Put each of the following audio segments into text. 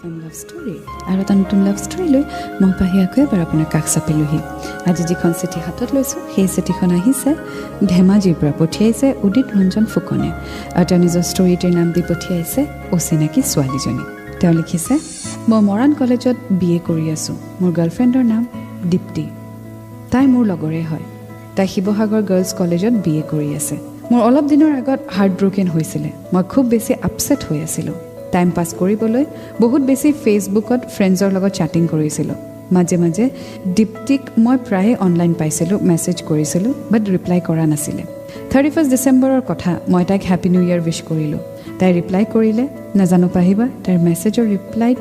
FM Love Story আৰু এটা নতুন লাভ ষ্টৰী লৈ মই পাহিয়াকৈ এবাৰ আপোনাৰ কাষ চাপিলোহি আজি যিখন চিঠি হাতত লৈছোঁ সেই চিঠিখন আহিছে ধেমাজিৰ পৰা পঠিয়াইছে উদিত ৰঞ্জন ফুকনে আৰু তেওঁ নিজৰ ষ্টৰীটিৰ নাম দি পঠিয়াইছে অচিনাকি ছোৱালীজনী তেওঁ লিখিছে মই মৰাণ কলেজত BA কৰি আছোঁ মোৰ গাৰ্লফ্ৰেণ্ডৰ নাম দীপ্তি তাই মোৰ লগৰে হয় তাই শিৱসাগৰ গাৰ্লছ কলেজত BA কৰি আছে মোৰ অলপ দিনৰ আগত হাৰ্ট ব্ৰোকেন হৈছিলে মই খুব বেছি আপছেট হৈ আছিলোঁ টাইম পাছ কৰিবলৈ বহুত বেছি ফেচবুকত ফ্ৰেণ্ডছৰ লগত চাটিং কৰিছিলোঁ মাজে মাজে দীপ্তিক মই প্ৰায়ে অনলাইন পাইছিলোঁ মেছেজ কৰিছিলোঁ বাট ৰিপ্লাই কৰা নাছিলে 31 ডিচেম্বৰৰ কথা মই তাইক হেপী নিউ ইয়েৰ উইশ কৰিলোঁ তাই ৰিপ্লাই কৰিলে নাজানো পাহিবা তাইৰ মেছেজৰ ৰিপ্লাইত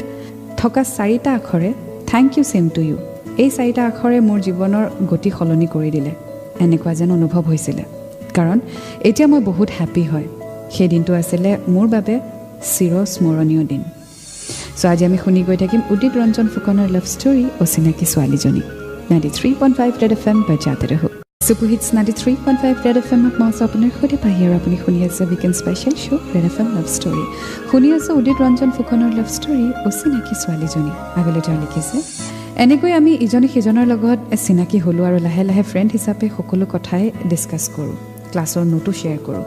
থকা 4টা আখৰে thank you same to you এই 4টা আখৰে মোৰ জীৱনৰ গতি সলনি কৰি দিলে এনেকুৱা যেন অনুভৱ হৈছিলে কাৰণ এতিয়া মই বহুত হেপী হয় সেই দিনটো আছিলে মোৰ বাবে চিৰস্মৰণীয় দিন সো আজি আমি শুনি গৈ থাকিম উদিত ৰঞ্জন ফুকনৰ লাভ ষ্টৰী অচিনাকি ছোৱালীজনী 93.5 ৰেড FM বজাতে ৰহো সুপাৰ হিটছ 93.5 ৰেড FM মই আপোনাৰ সৈতে পাহিৰ আপুনি শুনি আছে weekend special show' red FM love story শুনি আছে উদিত ৰঞ্জন ফুকনৰ লাভ ষ্টৰী অচিনাকি ছোৱালীজনী আগলৈ তেওঁ লিখিছে এনেকৈ আমি ইজনে সিজনৰ লগত চিনাকি হ'লোঁ আৰু লাহে লাহে ফ্ৰেণ্ড হিচাপে সকলো কথাই ডিছকাছ কৰোঁ ক্লাছৰ নোটো শ্বেয়াৰ কৰোঁ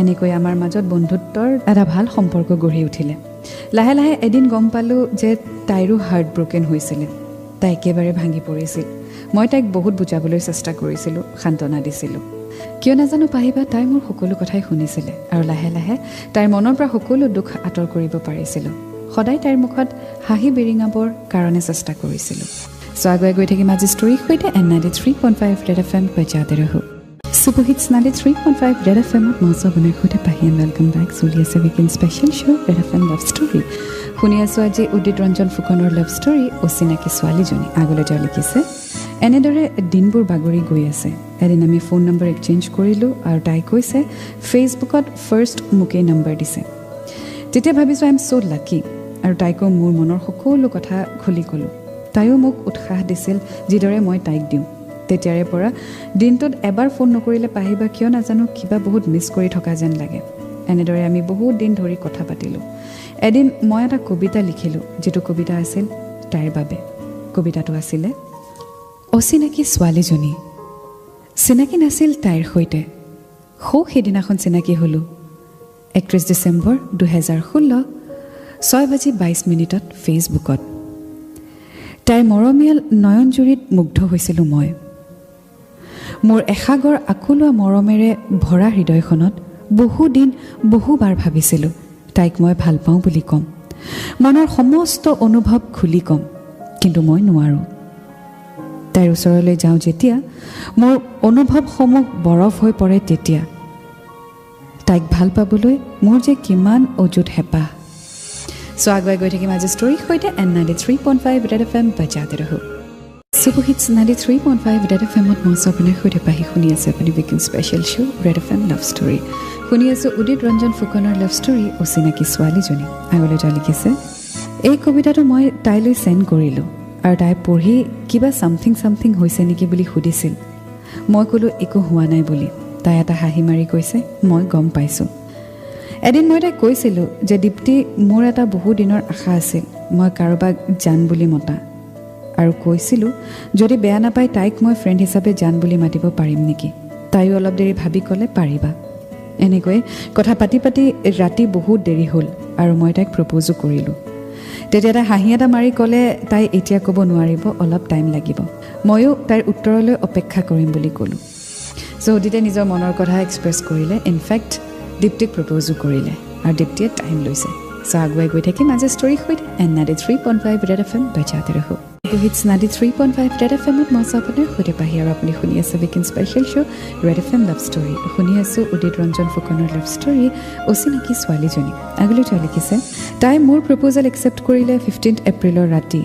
এনেকৈ আমাৰ মাজত বন্ধুত্বৰ এটা ভাল সম্পৰ্ক গঢ়ি উঠিলে লাহে লাহে এদিন গম পালোঁ যে তাইৰো হাৰ্ট ব্ৰোকেন হৈছিলে তাই একেবাৰে ভাঙি পৰিছিল মই তাইক বহুত বুজাবলৈ চেষ্টা কৰিছিলোঁ সান্তনা দিছিলোঁ কিয় নাজানো পাহিবা তাই মোৰ সকলো কথাই শুনিছিলে আৰু লাহে লাহে তাইৰ মনৰ পৰা সকলো দুখ আঁতৰ কৰিব পাৰিছিলোঁ সদায় তাইৰ মুখত হাঁহি বিৰিঙাবৰ কাৰণে চেষ্টা কৰিছিলোঁ সো আগুৱাই গৈ থাকিম আজি ষ্টৰীৰ সৈতে 93.5 ৰেড FM বজাতে ৰহো সুপাৰ হিটছ 93.5 ৰেড FM মই আপোনাৰ সৈতে পাহিয়ান ৱেলকাম বেক চলি আছে weekend special show' red FM love story শুনি আছোঁ আজি উদিত ৰঞ্জন ফুকনৰ লাভ ষ্টৰী অচিনাকি ছোৱালীজনী আগলৈ তেওঁ লিখিছে এনেদৰে দিনবোৰ বাগৰি গৈ আছে এদিন আমি ফোন নম্বৰ এক্সচেঞ্জ কৰিলোঁ আৰু তাই কৈছে ফেচবুকত ফাৰ্ষ্ট মোকেই নম্বৰ দিছে তেতিয়া ভাবিছোঁ আই এম ছ' লাকি আৰু তাইকো মোৰ মনৰ সকলো কথা খুলি ক'লোঁ তাইও মোক উৎসাহ দিছিল যিদৰে মই তাইক দিওঁ তেতিয়াৰে পৰা দিনটোত এবাৰ ফোন নকৰিলে পাহিবা কিয় নাজানো কিবা বহুত মিছ কৰি থকা যেন লাগে এনেদৰে আমি বহুত দিন ধৰি কথা পাতিলোঁ এদিন মই এটা কবিতা লিখিলোঁ যিটো কবিতা আছিল তাইৰ বাবে কবিতাটো আছিলে অচিনাকি ছোৱালীজনী চিনাকি নাছিল তাইৰ সৈতে সেইদিনাখন চিনাকি হ'লোঁ 31 ডিচেম্বৰ 2016 6:22 ফেচবুকত তাইৰ মৰমীয়াল নয়নজুৰিত মুগ্ধ হৈছিলোঁ মই মোৰ এসাগৰ আকুলোৱা মৰমেৰে ভৰা হৃদয়খনত বহুদিন বহুবাৰ ভাবিছিলোঁ তাইক মই ভাল পাওঁ বুলি ক'ম মনৰ সমস্ত অনুভৱ খুলি ক'ম কিন্তু মই নোৱাৰোঁ তাইৰ ওচৰলৈ যাওঁ যেতিয়া মোৰ অনুভৱসমূহ বৰফ হৈ পৰে তেতিয়া তাইক ভাল পাবলৈ মোৰ যে কিমান অযুত হেঁপাহ সো আগুৱাই গৈ থাকিম আজি ষ্টৰীৰ সৈতে 93.5 ৰেড FM বজাতে ৰহো সুপাৰ হিটছ 93.5 ৰেড FM মই আপোনাৰ সৈতে পাহি শুনি আছে আপুনি weekend special show' red FM love story শুনি আছোঁ উদিত ৰঞ্জন ফুকনৰ লাভ ষ্টৰী অচিনাকি ছোৱালীজনী আগলৈ তেওঁ লিখিছে এই কবিতাটো মই তাইলৈ চেণ্ড কৰিলোঁ আৰু তাই পঢ়ি কিবা চামথিং হৈছে নেকি বুলি সুধিছিল মই ক'লোঁ একো হোৱা নাই বুলি তাই এটা হাঁহি মাৰি কৈছে মই গম পাইছোঁ এদিন মই তাইক কৈছিলোঁ যে দীপ্তি মোৰ এটা বহু দিনৰ আশা আছিল মই কাৰোবাক জান বুলি মতা আৰু কৈছিলোঁ যদি বেয়া নাপায় তাইক মই ফ্ৰেণ্ড হিচাপে জান বুলি মাতিব পাৰিম নেকি তাইও অলপ দেৰি ভাবি ক'লে পাৰিবা এনেকৈ কথা পাতি পাতি ৰাতি বহুত দেৰি হ'ল আৰু মই তাইক প্ৰপ'জো কৰিলোঁ তেতিয়া তাই হাঁহি এটা মাৰি ক'লে তাই এতিয়া ক'ব নোৱাৰিব অলপ টাইম লাগিব ময়ো তাইৰ উত্তৰলৈ অপেক্ষা কৰিম বুলি ক'লোঁ চ' উদিতে নিজৰ মনৰ কথা এক্সপ্ৰেছ কৰিলে ইনফেক্ট দীপ্তিক প্ৰপ'জো কৰিলে আৰু দীপ্তিয়ে টাইম লৈছে চ' আগুৱাই গৈ থাকিম আজি ষ্টৰীৰ সৈতে 93.5 ৰেড FM বজাতে ৰহো হিটছ 93.5 ৰেড FM মই আপোনাৰ সৈতে পাহি আৰু আপুনি শুনি আছে weekend special show' red FM love story শুনি আছোঁ উদিত ৰঞ্জন ফুকনৰ লাভ ষ্টৰী অচিনাকি ছোৱালীজনী আগলৈ তেওঁ লিখিছে তাই মোৰ প্ৰপ'জেল একচেপ্ট কৰিলে 15 এপ্ৰিলৰ ৰাতি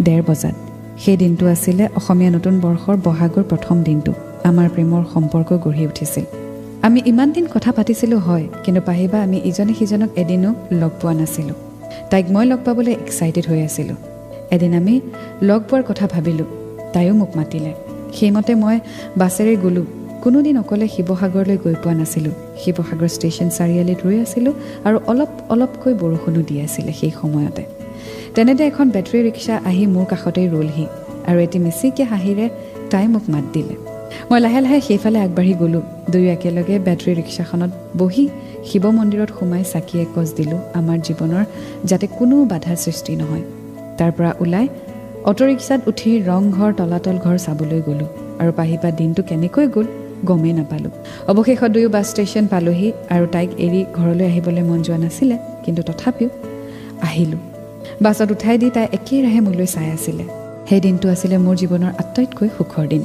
1:30 বজাত সেই দিনটো আছিলে অসমীয়া নতুন বৰ্ষৰ বহাগৰ প্ৰথম দিনটো আমাৰ প্ৰেমৰ সম্পৰ্ক গঢ়ি উঠিছিল আমি ইমান দিন কথা পাতিছিলোঁ হয় কিন্তু পাহিবা আমি ইজনে সিজনক এদিনো লগ পোৱা নাছিলোঁ তাইক মই লগ পাবলৈ এক্সাইটেড হৈ আছিলোঁ এদিন আমি লগ পোৱাৰ কথা ভাবিলোঁ তাইও মোক মাতিলে সেইমতে মই বাছেৰে গ'লোঁ কোনোদিন অকলে শিৱসাগৰলৈ গৈ পোৱা নাছিলোঁ শিৱসাগৰ ষ্টেচন চাৰিআলিত ৰৈ আছিলোঁ আৰু অলপকৈ বৰষুণো দি আছিলে সেই সময়তে তেনেতে এখন বেটাৰী ৰিক্সা আহি মোৰ কাষতেই ৰ'লহি আৰু এটি মিচিকে হাঁহিৰে তাই মোক মাত দিলে মই লাহে লাহে সেইফালে আগবাঢ়ি গ'লোঁ দুয়ো একেলগে বেটাৰী ৰিক্সাখনত বহি শিৱ মন্দিৰত সোমাই চাকি একজ দিলোঁ আমাৰ জীৱনৰ যাতে কোনো বাধাৰ সৃষ্টি নহয় তাৰ পৰা ওলাই অটো ৰিক্সাত উঠি ৰংঘৰ তলাতল ঘৰ চাবলৈ গ'লোঁ আৰু পাহিপা দিনটো কেনেকৈ গ'ল গমেই নাপালোঁ অৱশেষত দুয়ো বাছ ষ্টেচন পালোহি আৰু তাইক এৰি ঘৰলৈ আহিবলৈ মন যোৱা নাছিলে কিন্তু তথাপিও আহিলোঁ বাছত উঠাই দি তাই একেৰাহে মোলৈ চাই আছিলে সেই দিনটো আছিলে মোৰ জীৱনৰ আটাইতকৈ সুখৰ দিন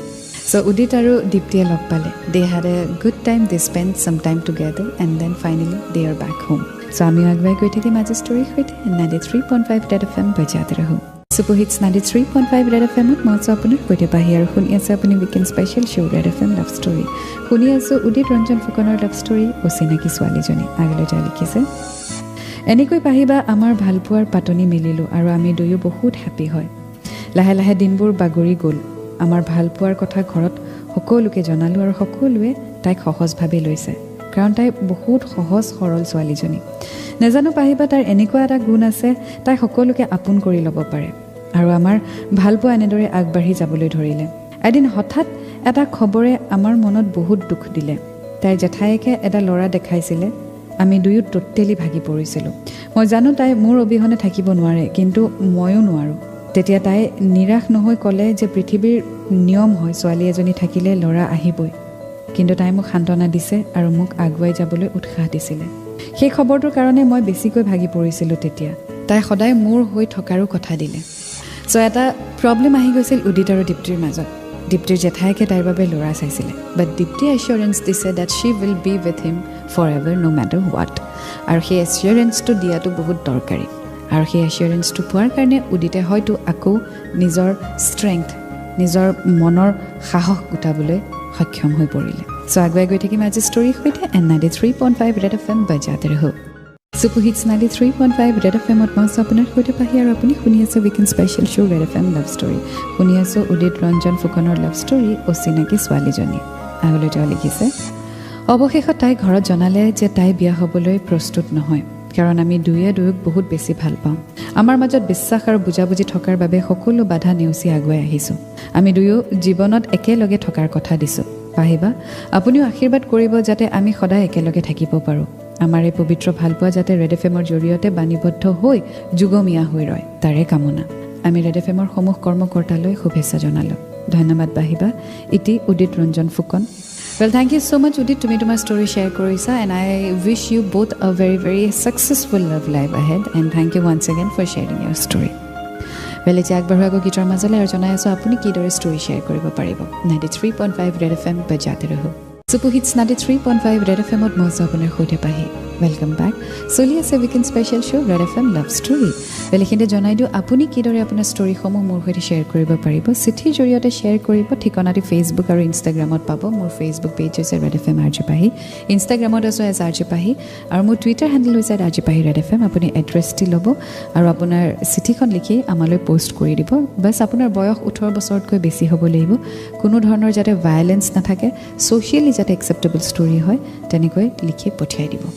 So Udit aru Diptiye log pale. They had a good time. They spent some time together and then finally they are back home. So ami agwai koi thaki maji story hoite 93.5 Red FM bajate raho. Super Hits 93.5 Red FM ot moi apunar koite pahi aru khuni ase apuni weekend special show Red FM love story. Khuni ase Udit Ranjan Fukonar love story osinaki swali joni agalo ja likhise. Enikoi pahiba amar bhalpuar patoni mililu aru ami duyo bahut happy hoy. Lahe lahe dinbur bagori gol. আমাৰ ভাল পোৱাৰ কথা ঘৰত সকলোকে জনালোঁ আৰু সকলোৱে তাইক সহজভাৱে লৈছে কাৰণ তাই বহুত সহজ সৰল ছোৱালীজনী নেজানো পাহিবা তাইৰ এনেকুৱা এটা গুণ আছে তাই সকলোকে আপোন কৰি ল'ব পাৰে আৰু আমাৰ ভাল পোৱা এনেদৰে আগবাঢ়ি যাবলৈ ধৰিলে এদিন হঠাৎ এটা খবৰে আমাৰ মনত বহুত দুখ দিলে তাইৰ জেঠায়েকে এটা ল'ৰা দেখাইছিলে আমি দুয়ো টোটেলি ভাগি পৰিছিলোঁ মই জানো তাই মোৰ অবিহনে থাকিব নোৱাৰে কিন্তু ময়ো নোৱাৰোঁ তেতিয়া তাই নিৰাশ নহৈ ক'লে যে পৃথিৱীৰ নিয়ম হয় ছোৱালী এজনী থাকিলে ল'ৰা আহিবই কিন্তু তাই মোক সান্তনা দিছে আৰু মোক আগুৱাই যাবলৈ উৎসাহ দিছিলে সেই খবৰটোৰ কাৰণে মই বেছিকৈ ভাগি পৰিছিলোঁ তেতিয়া তাই সদায় মোৰ হৈ থকাৰো কথা দিলে সো এটা প্ৰব্লেম আহি গৈছিল উদিত আৰু দীপ্তিৰ মাজত দীপ্তিৰ জেঠায়েকে তাইৰ বাবে ল'ৰা চাইছিলে বাট দীপ্তি এচিউৰেঞ্চ দিছে that she will be with him forever no' matter what আৰু সেই এচিউৰেঞ্চটো দিয়াটো বহুত দৰকাৰী আৰু সেই এচিউৰেঞ্চটো পোৱাৰ কাৰণে উদিতে হয়তো আকৌ নিজৰ ষ্ট্ৰেংথ নিজৰ মনৰ সাহস গোটাবলৈ সক্ষম হৈ পৰিলে সো আগুৱাই গৈ থাকিম আজি ষ্টৰী সৈতে 93.5 ৰেড এফএম বজাতে ৰহ Super Hits 93.5 ৰেড এফএম ত মই আপোনাৰ সৈতে পাহি আৰু আপুনি শুনি আছে weekend special show' red FM love story শুনি আছে উদিত ৰঞ্জন ফুকনৰ লাভ ষ্টৰী অচিনাকি ছোৱালীজনী আগলৈ তেওঁ লিখিছে অৱশেষত তাই ঘৰত জনালে যে তাই বিয়া হ'বলৈ প্ৰস্তুত নহয় কাৰণ আমি দুয়ে দুয়োক বহুত বেছি ভাল পাওঁ আমাৰ মাজত বিশ্বাস আৰু বুজাবুজি থকাৰ বাবে সকলো বাধা নেওচি আগুৱাই আহিছোঁ আমি দুয়ো জীৱনত একেলগে থকাৰ কথা দিছোঁ পাহিবা আপুনিও আশীৰ্বাদ কৰিব যাতে আমি সদায় একেলগে থাকিব পাৰোঁ আমাৰ এই পবিত্ৰ ভালপোৱা যাতে ৰেড এফএমৰ জৰিয়তে বাণীবদ্ধ হৈ যুগমীয়া হৈ ৰয় তাৰে কামনা আমি ৰেড এফএমৰ সমূহ কৰ্মকৰ্তালৈ শুভেচ্ছা জনালোঁ ধন্যবাদ পাহিবা ইতি উদিত Ranjan Phukan Well, thank you so much, Udit, to me to my story share korisa, and I wish you both a very, very successful love life ahead. And thank you once again for sharing your story. Well, it's Akbarhago Guitar Mazale or Jana, so Apuni Kidor story share Koriba Paribo 93.5 Red FM Bajate Raho. Super Hits 93.5 Red FM at Mosa Puner Hote Pahi. Welcome back. So, it's a weekend special show, Red FM Love Story. Well, I Janai do Apuni Kidore upon a story homo more share Koriba Paribo. City Joriota share Koriba, Tikonati Facebook or Instagram or Papa, more Facebook pages at Red FM Arjipahi. Instagram also as Arjipahi. Our more Twitter handle is at Arjipahi Red FM. Apuni address Tilobo, or upon our city conliki, Amalo post Koribo. Bus upon our boy of Utor Bosort ko Besi Hobolebo, Kunud Honor Jate violence Natake, socially at acceptable story hoy, Taniko Liki Potiadibo.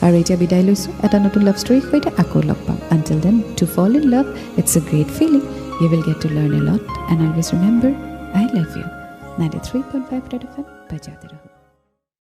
আৰু এতিয়া বিদায় লৈছোঁ এটা নতুন love story সৈতে আকৌ লগ পাম until then to fall in love it's a great feeling you will get to learn a lot and always remember I love you 93.5 Red FM बजाते रहो